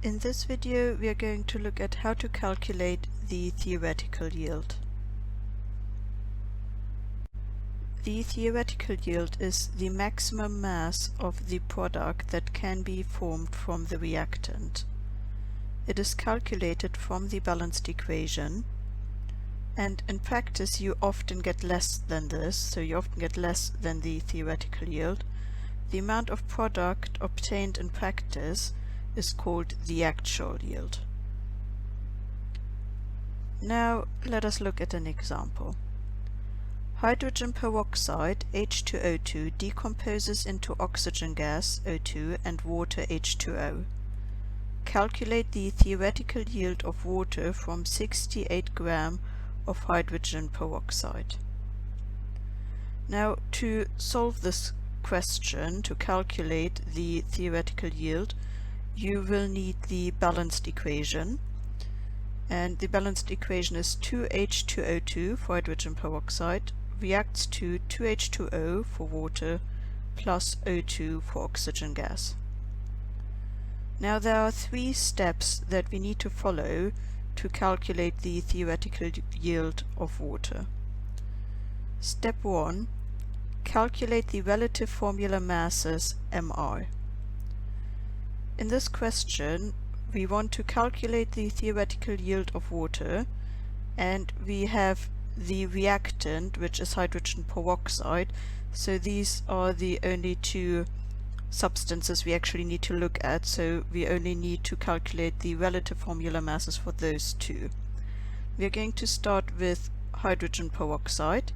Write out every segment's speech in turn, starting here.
In this video we are going to look at how to calculate the theoretical yield. The theoretical yield is the maximum mass of the product that can be formed from the reactant. It is calculated from the balanced equation, and in practice you often get less than this, so you often get less than the theoretical yield. The amount of product obtained in practice is called the actual yield. Now let us look at an example. Hydrogen peroxide H2O2 decomposes into oxygen gas O2 and water H2O. Calculate the theoretical yield of water from 68 grams of hydrogen peroxide. Now to solve this question, to calculate the theoretical yield, you will need the balanced equation, and the balanced equation is 2H2O2 for hydrogen peroxide reacts to 2H2O for water plus O2 for oxygen gas. Now there are three steps that we need to follow to calculate the theoretical yield of water. Step 1. Calculate the relative formula masses MR. In this question, we want to calculate the theoretical yield of water, and we have the reactant, which is hydrogen peroxide, so these are the only two substances we actually need to look at, so we only need to calculate the relative formula masses for those two. We are going to start with hydrogen peroxide.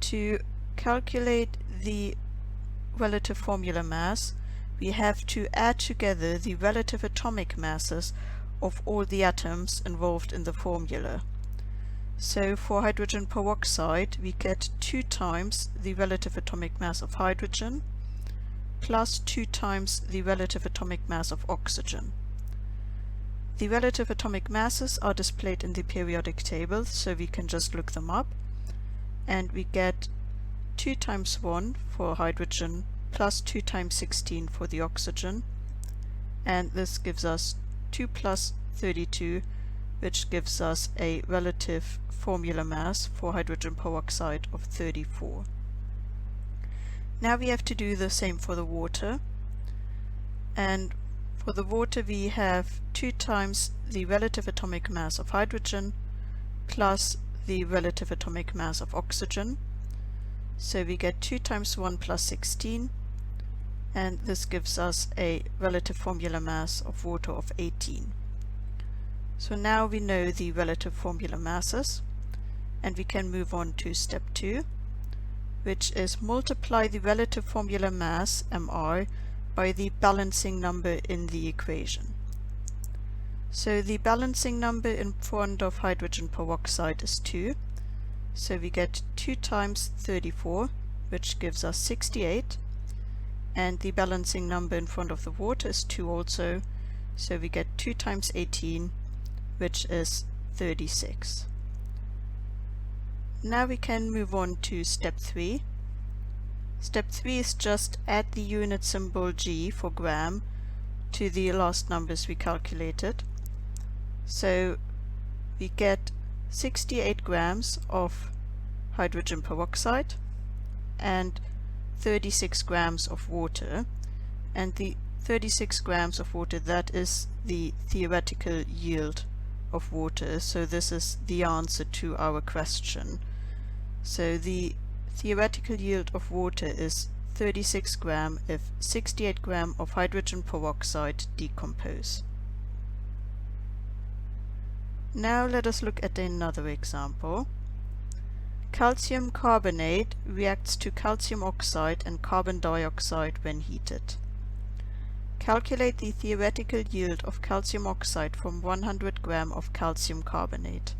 To calculate the relative formula mass, we have to add together the relative atomic masses of all the atoms involved in the formula. So for hydrogen peroxide we get 2 times the relative atomic mass of hydrogen plus 2 times the relative atomic mass of oxygen. The relative atomic masses are displayed in the periodic table, so we can just look them up, and we get 2 times 1 for hydrogen plus 2 times 16 for the oxygen, and this gives us 2 plus 32, which gives us a relative formula mass for hydrogen peroxide of 34. Now we have to do the same for the water, and for the water we have 2 times the relative atomic mass of hydrogen plus the relative atomic mass of oxygen, so we get 2 times 1 plus 16, and this gives us a relative formula mass of water of 18. So now we know the relative formula masses, and we can move on to step 2, which is multiply the relative formula mass MR by the balancing number in the equation. So the balancing number in front of hydrogen peroxide is 2, so we get 2 times 34, which gives us 68, and the balancing number in front of the water is 2 also, so we get 2 times 18, which is 36. Now we can move on to step 3. Step 3 is just add the unit symbol G for gram to the last numbers we calculated. So we get 68 grams of hydrogen peroxide and 36 grams of water, and the 36 grams of water, that is the theoretical yield of water, so this is the answer to our question. So the theoretical yield of water is 36 grams if 68 grams of hydrogen peroxide decompose. Now let us look at another example. Calcium carbonate reacts to calcium oxide and carbon dioxide when heated. Calculate the theoretical yield of calcium oxide from 100 grams of calcium carbonate.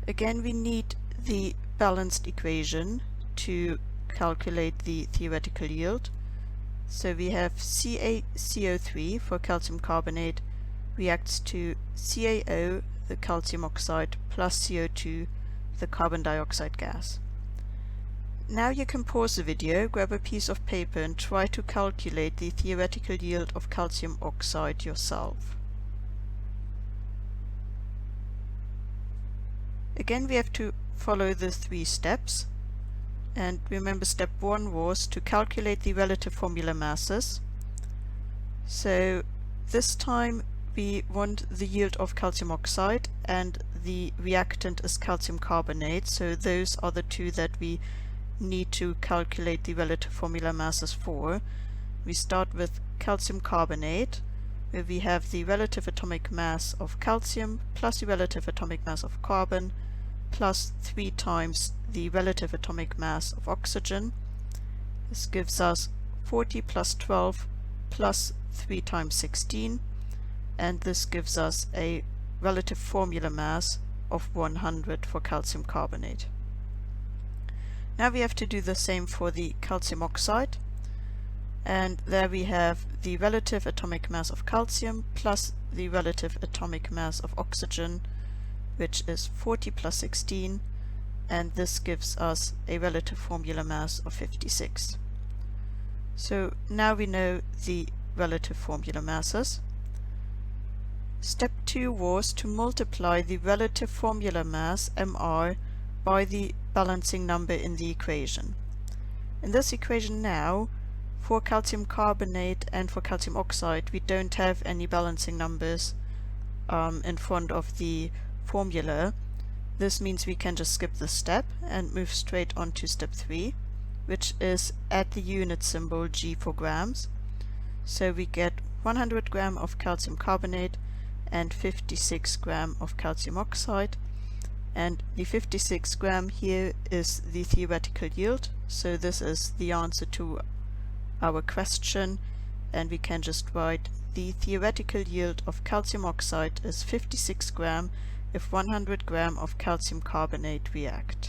Again, we need the balanced equation to calculate the theoretical yield. So we have CaCO3 for calcium carbonate reacts to CaO, the calcium oxide, plus CO2, the carbon dioxide gas. Now you can pause the video, grab a piece of paper and try to calculate the theoretical yield of calcium oxide yourself. Again, we have to follow the 3 steps, and remember step 1 was to calculate the relative formula masses. So this time we want the yield of calcium oxide and the reactant is calcium carbonate, so those are the two that we need to calculate the relative formula masses for. We start with calcium carbonate, where we have the relative atomic mass of calcium plus the relative atomic mass of carbon plus 3 times the relative atomic mass of oxygen. This gives us 40 plus 12 plus 3 times 16, and this gives us a relative formula mass of 100 for calcium carbonate. Now we have to do the same for the calcium oxide, and there we have the relative atomic mass of calcium plus the relative atomic mass of oxygen, which is 40 plus 16, and this gives us a relative formula mass of 56. So now we know the relative formula masses. Step 2 was to multiply the relative formula mass Mr by the balancing number in the equation. In this equation now, for calcium carbonate and for calcium oxide, we don't have any balancing numbers in front of the formula. This means we can just skip this step and move straight on to step 3, which is add the unit symbol G for grams. So we get 100 gram of calcium carbonate and 56 gram of calcium oxide, and the 56 gram here is the theoretical yield, so this is the answer to our question, and we can just write the theoretical yield of calcium oxide is 56 gram if 100 gram of calcium carbonate react.